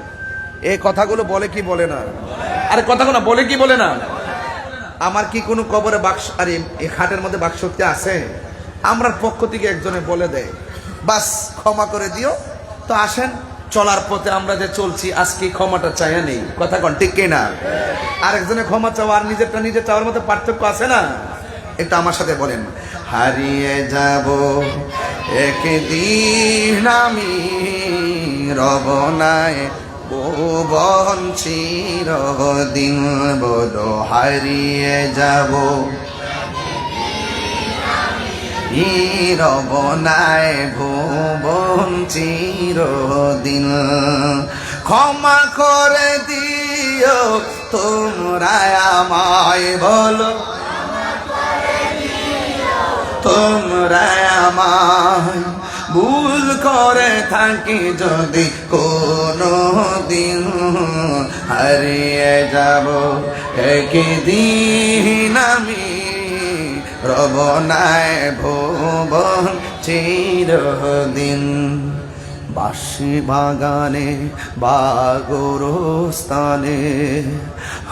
এই কথাগুলো বলে কি বলে না? আরে কথাগুলো বলে কি বলে না? আমার কি কোনো কবরে বাক্স, আরে এই খাটের মধ্যে বাকশক্তি আছে? আমরার পক্ষ থেকে একজনে বলে দেয়, বাস ক্ষমা করে দিও। তো আসেন, চলার পথে আমরা যে চলছি আজকে ক্ষমাটা চাইয়া নেই, কথা কন ঠিক কিনা? আরেকজনে ক্ষমা চাওয়া আর নিজেরটা নিজে চাওয়ার মধ্যে পার্থক্য আছে না? একটু আমার সাথে বলেন, হারিয়ে যাব একদিন আমি, রব নাই ভুবন চিরদিন, বলো হারিয়ে যাব রব নাই ভুবন চিরদিন। ক্ষমা করে দিও তোমরা আমায়, বলো তোমরা আমায়, ভুল করে থাকি যদি কোনো দিন, হারিয়ে যাব একদিন আমি, রব নাই ভুবন চিরদিন। বাঁশি বাগানে বা গোরস্থানে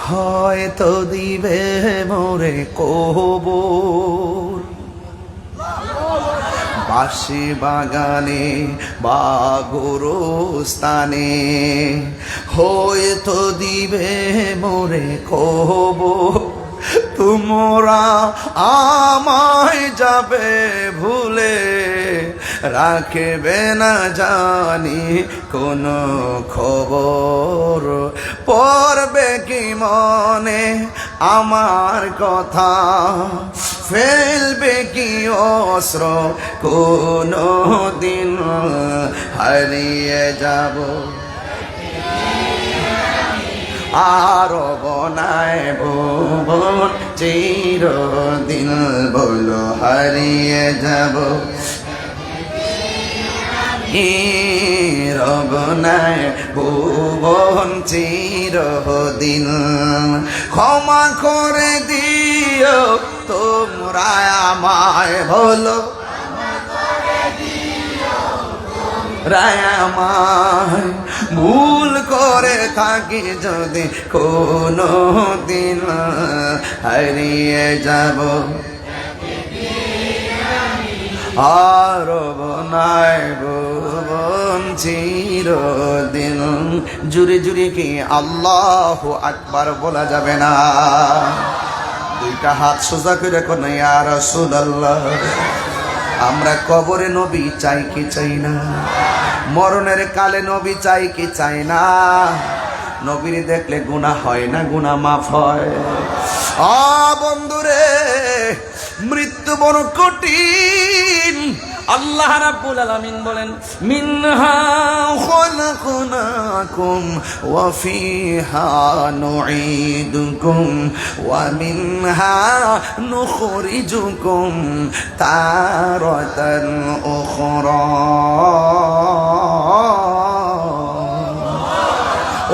হয়তো দিবে মোরে কবর, বাঁশি বাগানে বা গোরস্থানে হয়তো দিবে মোরে খবর। তোমরা আমায় যাবে ভুলে, রাখবে না জানি কোনো খবর, পড়বে কি মনে আমার কথা, ফেলবে কি অস্ত্র কোনো দিন, হারিয়ে যাব আর বনায় ভুবন চিরদিন, বলো হারিয়ে যাব রব নাই ভুবন চিরদিন। ক্ষমা করে দিও তোমরা আমায়, বলো রায়ামায়, ভুল করে থাকি যদি কোনো দিন, হারিয়ে যাব আর বনায় ভুবন চিরদিন। জুড়ে জুড়ে কি আল্লাহু আকবার বলা যাবে না? দুইটা হাত সোজা করে কোন ইয়া রাসূলুল্লাহ, আমরা কবরে নবী চাই কি চাই না? মরণের কালে নবী চাই কি চাই না? নবীর দেখলে গুনাহ হয় না, গুনাহ মাফ হয়। বন্ধুরে, মৃত্যু বড় কঠিন। আল্লাহ রাব্বুল আলামিন বলেন, মিনহা খলাকনাকুম ওয়া ফিহা নুঈদুকুম ওয়া মিনহা নুখরিজুকুম তারাতান উখরা।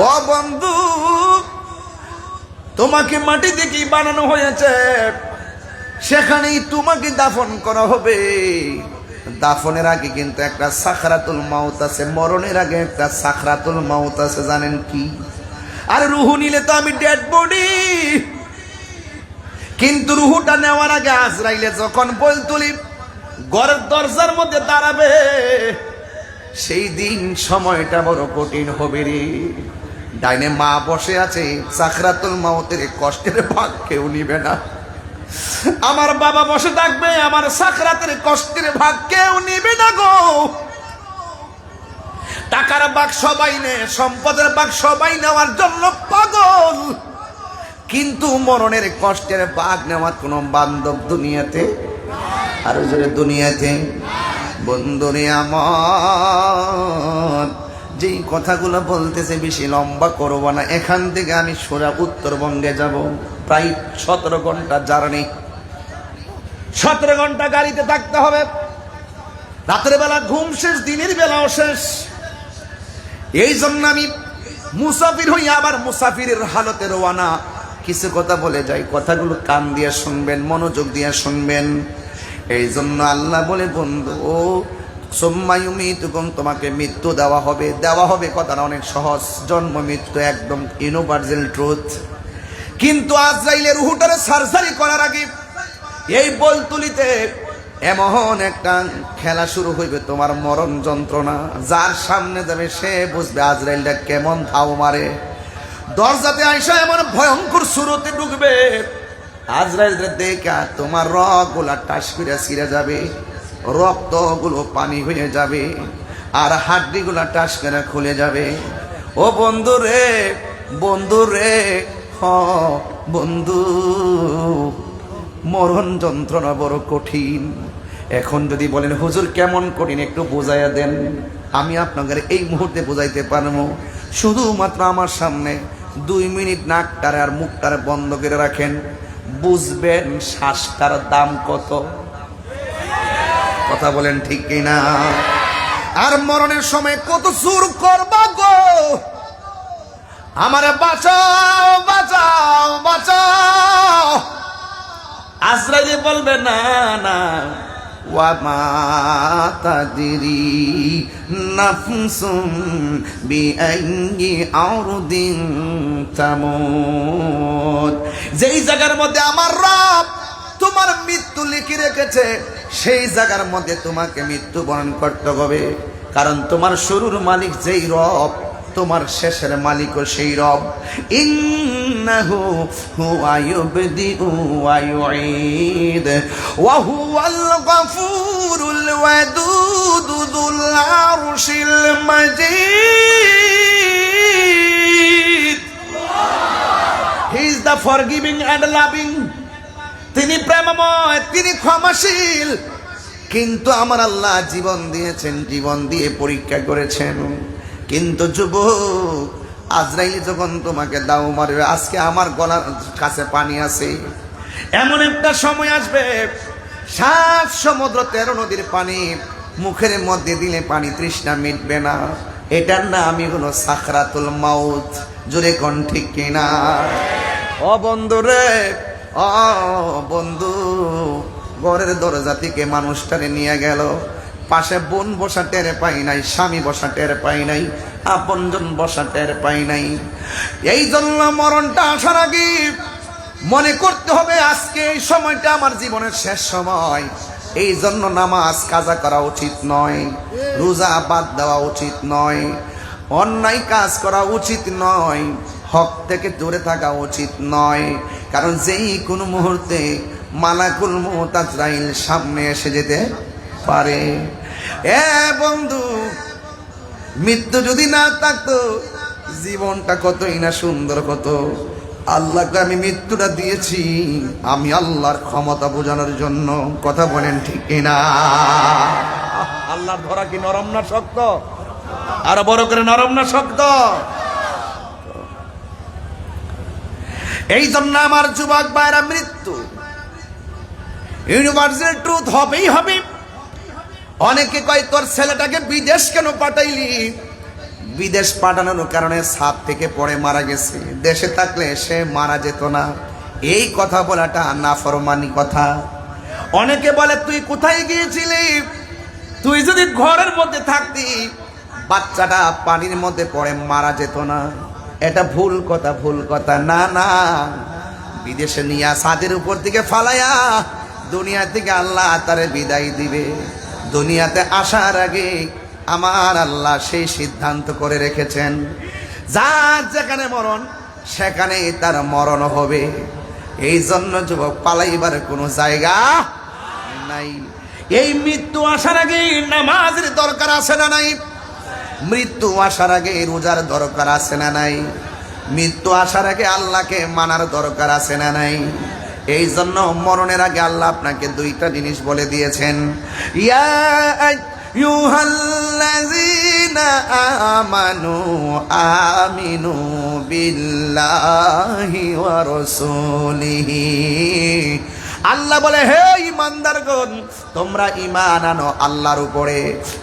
ও বন্ধু, তোমাকে মাটি থেকে বানানো হয়েছে, সেখানেই তোমাকে দাফন করা হবে। দাফনের আগে কিন্তু একটা সাকরাতুল মাউত আছে, মরণের আগে একটা সাকরাতুল মাউত আছে, জানেন কি? আর রুহু নিলে তো আমি ডেড বডি, কিন্তু রুহুটা নেওয়ার আগে আজরাইলে যখন বলতুলি ঘরের দরজার মধ্যে দাঁড়াবে, সেই দিন সময়টা বড় কঠিন হবে রে। ডাইনে মা বসে আছে, সাকরাতুল মাউতের কষ্টের ভাগ কেউ নিবে না। আমার বাবা বসে থাকবে, আমার সাকরাতের কষ্টের ভাগ কেউ নিবে না গো। টাকার ভাগ সবাই নেয়, সম্পদের ভাগ সবাই নেওয়ার জন্য পাগল, কিন্তু মরণের কষ্টের ভাগ নেওয়ার কোনো বান্ধব দুনিয়াতে, আর জোরে দুনিয়াতে। বন্ধুরে আমার, যেই কথাগুলো বলতেছে বেশি লম্বা করব না। এখান থেকে আমি সোজা উত্তরবঙ্গে যাব, প্রায় 17 ঘন্টা জার্নি, 17 ঘন্টা গাড়িতে থাকতে হবে। রাতের বেলা ঘুম শেষ, দিনের বেলাও শেষ। এই জন্য আমি মুসাফির হইয়া আবার মুসাফিরের হালতে রওয়ানা। কিছু কথা বলে যাই, কথাগুলো কান দিয়ে শুনবেন, মনোযোগ দিয়ে শুনবেন। এই জন্য আল্লাহ বলে, বন্ধু ও সোম্মায়ুমিতুকুম, তোমাকে মৃত্যু দেওয়া হবে। দেওয়া হবে কথাটা অনেক সহজ, জন্ম মৃত্যু একদম ইউনিভার্সাল ট্রুথ। কিন্তু আজরাইলের রুহটারে সার্জারি করার আগে এই বলতুলিতে এমন একটা খেলা শুরু হইবে, তোমার মরণ যন্ত্রণা। যার সামনে যাবে সে বুঝবে আজরাইলটা কেমন ধাও মারে। দরজাতে আইসা এমন ভয়ঙ্কর সুরতে ঢুকবে, আজরাইলটা দেখা তোমার রগগুলা টাস করে ছিঁড়ে যাবে, রক্তগুলো পানি হয়ে যাবে, আর হাড্ডিগুলা টাস করে খুলে যাবে। ও বন্ধু রে, বন্ধু রে, হ বন্ধু, মরণ যন্ত্রণা বড় কঠিন। এখন যদি বলেন হুজুর কেমন কঠিন একটু বোঝাইয়া দেন, আমি আপনাদের এই মুহূর্তে বোঝাইতে পারবো। শুধুমাত্র আমার সামনে 2 মিনিট নাকটার আর মুখটার বন্ধ করে রাখেন, বুঝবেন শ্বাসটার দাম কত। কথা বলেন ঠিক কিনা? আর মরণের সময় কত জোর করবা গো, আমারে বাঁচাও বাঁচাও বাঁচাও। আজরাইল বলবে না না, ওয়া মা তাদরি নাফসুম বিআইয়ি আরদিন তামুত। যেই জায়গার মধ্যে আমার রব তোমার মৃত্যু লিখে রেখেছে, সেই জায়গার মধ্যে তোমাকে মৃত্যুবরণ করতে হবে। কারণ তোমার শুরুর মালিক যেই রব, তোমার শেষের মালিকও সেই রব। ইন্নাহু হুয়া ইউবদিউ ওয়া ইউঈদ ওয়া হুয়াল গফুরুল ওয়াদুদ যুল আরশিল মাজিদ। He is the forgiving and loving. তিনি প্রেমময়, তিনি ক্ষমাশীল। কিন্তু আমার আল্লাহ জীবন দিয়েছেন, জীবন দিয়ে পরীক্ষা করেছেন। কিন্তু যুবক, আজরাইল যখন তোমাকে দাও মারবে, আজকে আমার গলার কাছে পানি আছে, এমন একটা সময় আসবে 7 সমুদ্র 13 নদীর পানি মুখের মধ্যে দিলে পানি তৃষ্ণা মিটবে না। এটার নামই হলো সাকরাতুল মাউত। জোরে কোন ঠিক কিনা? ও বন্ধু রে, ও বন্ধু, ঘরের দরজা থেকে মানুষটারে নিয়ে গেল, পাশে বোন বসা টের পাই নাই, স্বামী বসা টের পাই নাই, আপনজন বসা টের পাই নাই। এই জন্য মরণটা আসার আগে মনে করতে হবে আজকে এই সময়টা আমার জীবনের শেষ সময়। এই জন্য নামাজ কাজা করা উচিত নয়, রোজা বাদ দেওয়া উচিত নয়, অন্যায় কাজ করা উচিত নয়, হক থেকে দূরে থাকা উচিত নয়। কারণ যেই কোনো মুহূর্তে মালাকুল মউত আজরাইল সামনে এসে যেতে পারে। এ বন্ধু, মৃত্যু যদি না থাকতো জীবনটা কতই না সুন্দর কত। আল্লাহকে আমি মৃত্যুটা দিয়েছি আমি আল্লাহর ক্ষমতা বোঝানোর জন্য। কথা বলেন ঠিক কিনা? আল্লাহর ধরা কি নরম না শক্ত? আরো বড় করে, নরম না শক্ত? এই জন্য আমার যুবক ভাইরা, মৃত্যু ইউনিভার্সাল ট্রুথ হবেই হবে। অনেকে কয় তোর ছেলেটাকে বিদেশ কেন পাঠাইলি? বিদেশ পাঠানোর কারণে ছাদ থেকে পড়ে মারা গেছে, দেশে থাকলে সে মারা যেত না। এই কথা বলাটা নাফরমানি কথা। অনেকে বলে তুই কোথায় গিয়েছিলি? তুই যদি ঘরের মধ্যে থাকতি বাচ্চাটা পানির মধ্যে পড়ে মারা যেত না। এটা ভুল কথা, ভুল কথা। না না, বিদেশে নিয়ে ছাদের উপর থেকে ফালাইয়া দুনিয়া থেকে আল্লাহ তারে বিদায় দিবে। দুনিয়াতে আসার আগে আমার আল্লাহ সেই সিদ্ধান্ত করে রেখেছেন, যার যেখানে মরণ সেখানেই তার মরণ হবে। এই জন্য যুবক, পালাইবার কোনো জায়গা নাই। এই মৃত্যু আসার আগে নামাজের দরকার আছে না নাই? মৃত্যু আসার আগে রোজার দরকার আছে না নাই? মৃত্যু আসার আগে আল্লাহকে মানার দরকার আছে না নাই? এই জন্য মরণের আগে আল্লাহ আপনাকে 2টা জিনিস বলে দিয়েছেন। ইয়া আইয়ুহাল্লাযীনা আমানু আমিনু বিল্লাহি ওয়া রাসূলিহি। আল্লাহ বলে, হে ইমানদারগণ, তোমরা ঈমান আনো আল্লাহর উপরে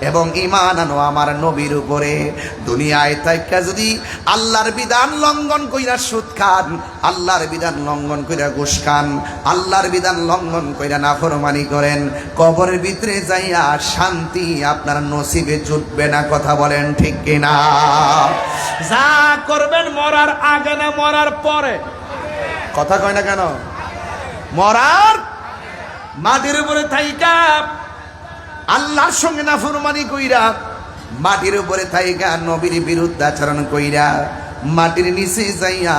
এবং ঈমান আনো আমার নবীর উপরে। দুনিয়ায় থাইকা যদি আল্লাহর বিধান লঙ্ঘন কইরা সুদ খান, আল্লাহর বিধান লঙ্ঘন কইরা ঘুষ খান, আল্লাহর বিধান লঙ্ঘন কইরা নাফরমানি করেন, কবরের ভিতরে যাইয়া শান্তি আপনার নসিবে জুটবে না। কথা বলেন ঠিক কিনা? যা করবেন মরার আগে না মরার পরে? কথা কয় না কেন? মরার মাটির উপরে থাইকা আল্লাহর সঙ্গে নাফরমানি কইরা, মাটির উপরে থাইকা নবীর বিরুদ্ধে আচরণ কইরা, মাটির নিচে যাইয়া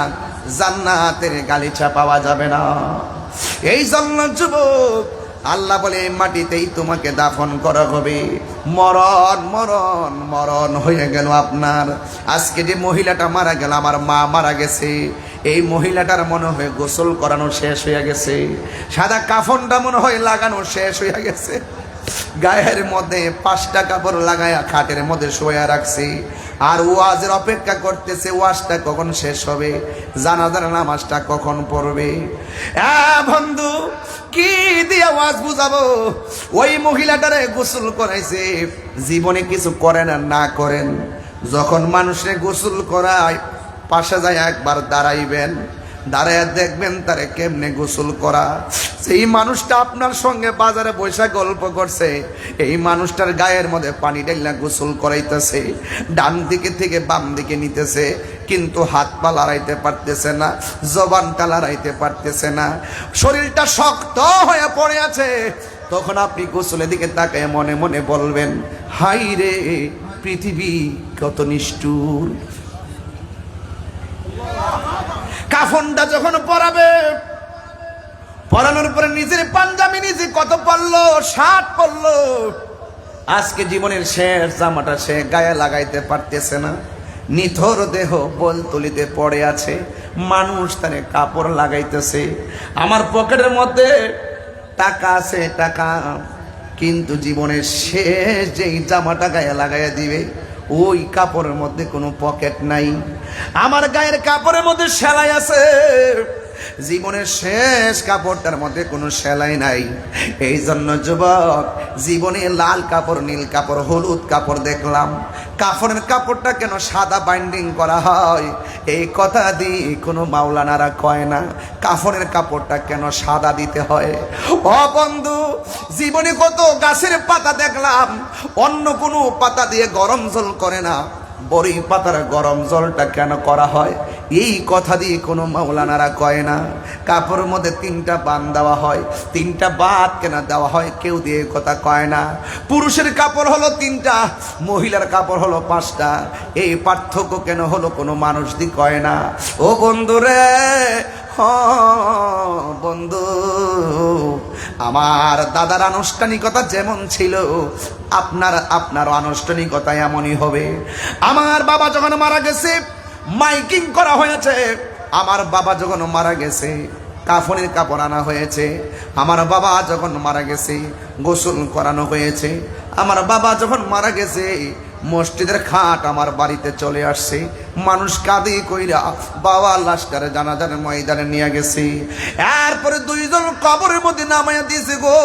জান্নাতের গালিচা পাওয়া যাবে না। এই জন্য যুবক আল্লাহ বলে, মাটিতেই তোমাকে দাফন করা হবে। মরণ মরণ মরণ হয়ে গেল আপনার। আজকে যে মহিলাটা মারা গেল, আমার মা মারা গেছে, এই মহিলাটার মনে হয় গোসল করানো শেষ হয়ে গেছে, সাদা কাফনটা মনে হয় লাগানো শেষ হয়ে গেছে, গায়ের মধ্যে 5টা কাপড় লাগায়া খাটের মধ্যে শোয়া রাখছি, আর ওয়াজের অপেক্ষা করতেছে ওয়াজটা কখন শেষ হবে, জানাজার নামাজটা কখন পড়বে। বন্ধু, কি দিয়ে ওয়াজ বুঝাবো? ওই মহিলাটারে গোসল করাইছে, জীবনে কিছু করেন আর না করেন, যখন মানুষে গোসল করায় পাশে যায় একবার দাঁড়াইবেন, দাঁড়ায় দেখবেন তারে কেমনে গোসল করা। সেই মানুষটা আপনার সঙ্গে বাজারে বৈশা গল্প করছে, এই মানুষটার গায়ের মধ্যে পানি ঢেলা গোসল করাইতেছে, ডান দিকে থেকে বাম দিকে নিতেছে, কিন্তু হাত পা লড়াইতে পারতেছে না, জবানটা লড়াইতে পারতেছে না, শরীরটা শক্ত হয়ে পড়ে আছে। তখন আপনি গোসলের দিকে তাকায় মনে মনে বলবেন, হাই রে পৃথিবী কত নিষ্ঠুর। কাফনটা যখন পরাবে, পরানোর পরে নিজের পাঞ্জাবি নিজে কত পরলো, শার্ট পরলো, আজকে জীবনের শেষ জামাটা সে গায়ে লাগাইতে পারতেছে না, নিথর দেহ বল তুলিতে পড়ে আছে, মানুষ তারে কাপড় লাগাইতেছে। আমার পকেটের মধ্যে টাকা আছে, টাকা, কিন্তু জীবনের শেষ যেই জামাটা গায়ে লাগাইয়া দিবে ওই কাপড়ের মধ্যে কোনো পকেট নাই। আমার গায়ের কাপড়ের মধ্যে সেলাই আছে, জীবনের শেষ কাপড়টার মধ্যে কোনো সেলাই নাই। এই জন্য যুবক, জীবনে লাল কাপড়, নীল কাপড়, হলুদ কাপড় দেখলাম, কাফনের কাপড়টা কেন সাদা বাইন্ডিং করা হয় এই কথা দিয়ে কোনো মাওলানারা কয় না, কাফনের কাপড়টা কেন সাদা দিতে হয়। ও বন্ধু, জীবনে কত গাছের পাতা দেখলাম, অন্য কোনো পাতা দিয়ে গরম জল করে না, বড়ি পাতার গরম জলটা কেন করা হয় এই কথা দিয়ে কোনো মাওলানারা কয় না। কাপড়ের মধ্যে 3টা বান দেওয়া হয়, 3টা বাত কেন দেওয়া হয় কেউ দিয়ে কথা কয় না। পুরুষের কাপড় হলো 3টা, মহিলার কাপড় হলো 5টা, এই পার্থক্য কেন হলো কোনো মানুষ দি কয় না। ও বন্ধু রে, বন্ধু, আমার দাদার আনুষ্ঠানিকতা যেমন ছিল আপনার আনুষ্ঠানিকতা এমনই হবে। আমার বাবা যখন মারা গেছে মাইকিং করা হয়েছে, আমার বাবা যখন মারা গেছে কাফনের কাপড় আনা হয়েছে, আমার বাবা যখন মারা গেছে গোসল করানো হয়েছে, আমার বাবা যখন মারা গেছে মসজিদের খাট আমার বাড়িতে চলে আসছে, মানুষ কাঁদি কইরা বাবা লাশটারে জানাজার ময়দানে নিয়ে গেছে। এরপরে 2 জন কবরের মধ্যে নামাইয়া দিয়েছে গো।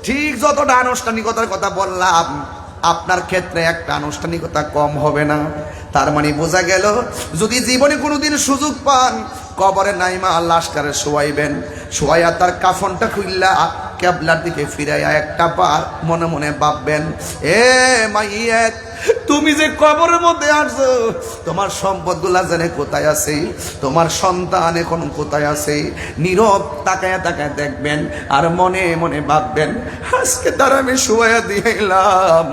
ঠিক যতটা আনুষ্ঠানিকতার কথা বললাম, আপনার ক্ষেত্রে একটা আনুষ্ঠানিকতা কম হবে না। তার মানে বোঝা গেল, যদি জীবনে কোনোদিন সুযোগ পান কবরে নাইমা লাশটারে শোয়াইবেন, শোয়াইয়া তার কাফনটা খুললা কেবলার দিকে ফিরাইয়া একটা বার মনে মনে ভাববেন, এ মাইয়াত, তুমি যে কবরের মধ্যে আসছো, তোমার সম্পদগুলা জানে কোথায় আছে, তোমার সন্তান এখন কোথায় আছে, নীরব তাকায়া তাকায় দেখবেন আর মনে মনে ভাববেন, আজকে তার আমি শোয়া দিলাম,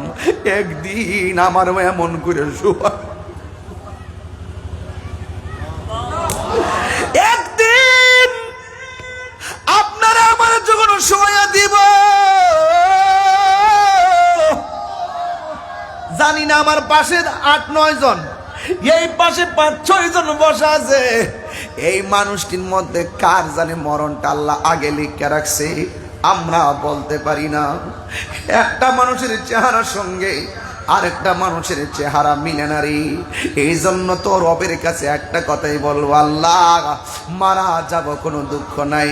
একদিন আমার এমন করে শোয়া, একদিন আপনারা আমার যখন শোয়া দিব, জানি না আমার পাশে 8-9 জন, এই পাশে 5-6 জন বসা আছে, এই মানুষটির মধ্যে কার জানে মরণটা আল্লাহ আগে লিখে রাখছে, আমরা বলতে পারি না। একটা মানুষের চেহারার সঙ্গে আরেকটা মানুষের চেহারা মিলে না রে। এই জন্য তো রবের কাছে একটা কথাই বলবো, আল্লাহ মারা যাব কোনো দুঃখ নাই,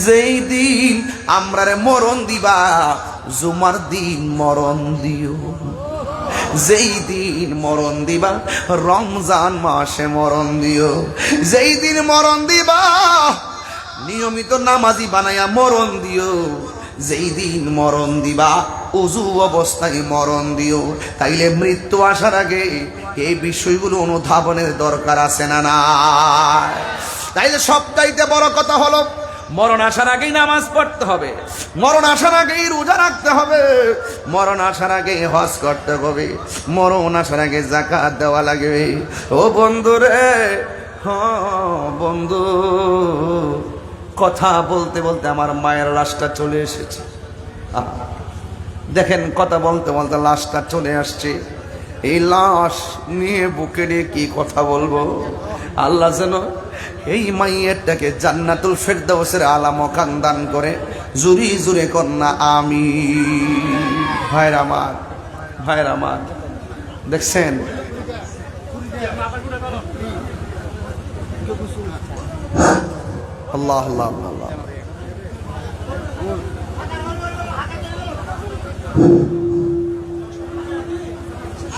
যেই দিন আমরারে মরণ দিবা জুমার দিন মরণ দিও, যেই দিন মরণ দিবা রমজান মাসে মরণ দিও, যেই দিন মরণ দিবা নিয়মিত নামাজি বানাইয়া মরণ দিও, যেই দিন মরণ দিবা উজু অবস্থায় মরণ দিও। তাইলে মৃত্যু আসার আগে এই বিষয়গুলো অনুধাবনের দরকার আছে না না? তাইলে সবচাইতে বড় কথা হলো মরণ আসার আগেই নামাজ পড়তে হবে, মরণ আসার আগেই রোজা রাখতে হবে, মরণ আসার আগে হজ করতে হবে, মরণ আসার আগে যাকাত দেওয়া লাগবে। ও বন্ধু রে, বন্ধু, কথা বলতে বলতে আমার মায়ের লাশটা চলে এসেছে। দেখেন কথা বলতে বলতে লাশটা চলে আসছে। এই লাশ নিয়ে বুকে নিয়ে কি কথা বলবো? আল্লাহ যেন এই মাইয়েরটাকে জান্নাতুল ফেরদাউসের আলা মাকাম দান করে। জুরি জুরে কন্যা আমি। ভাইর আমার, ভাইর আমার, দেখছেন আল্লাহ আল্লাহ আল্লাহ।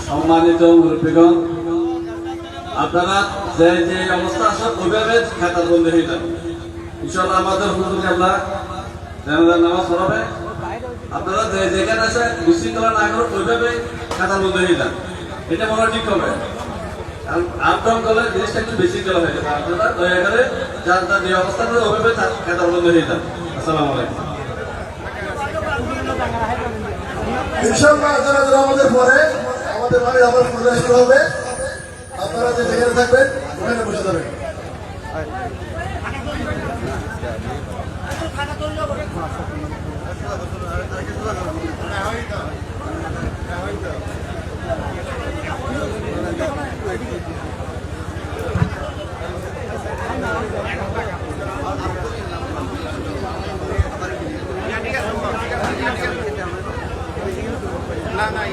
সম্মানিত মুরব্বীগণ, আপনারা যে যে অবস্থা আছে ওইভাবে খাতার বন্ধ হয়ে যাবে। ইনশাআল্লাহ আমাদের হুজুর আমরা জানাজার নামাজ পড়াবে। আপনারা যে যেখানে আছে বিশৃঙ্খলা না করে ওইভাবে খাতার বন্ধ হয়ে যান, এটা মনে হয় ঠিক হবে। আপডাউন করলে জিনিসটা একটু বিশৃঙ্খলা হয়ে যাবে। আপনারা দয়া করে যার যার যে অবস্থা করে ওইভাবে খাতার বন্ধ হয়ে যান। আসসালামু আলাইকুম। ইনশাআল্লাহ জানাজা আমাদের পরে আমাদের বাড়ি আবার প্রবেশ শুরু হবে। আপনারা যে যেখানে থাকবেন ওখানে বসে যাবেন। না না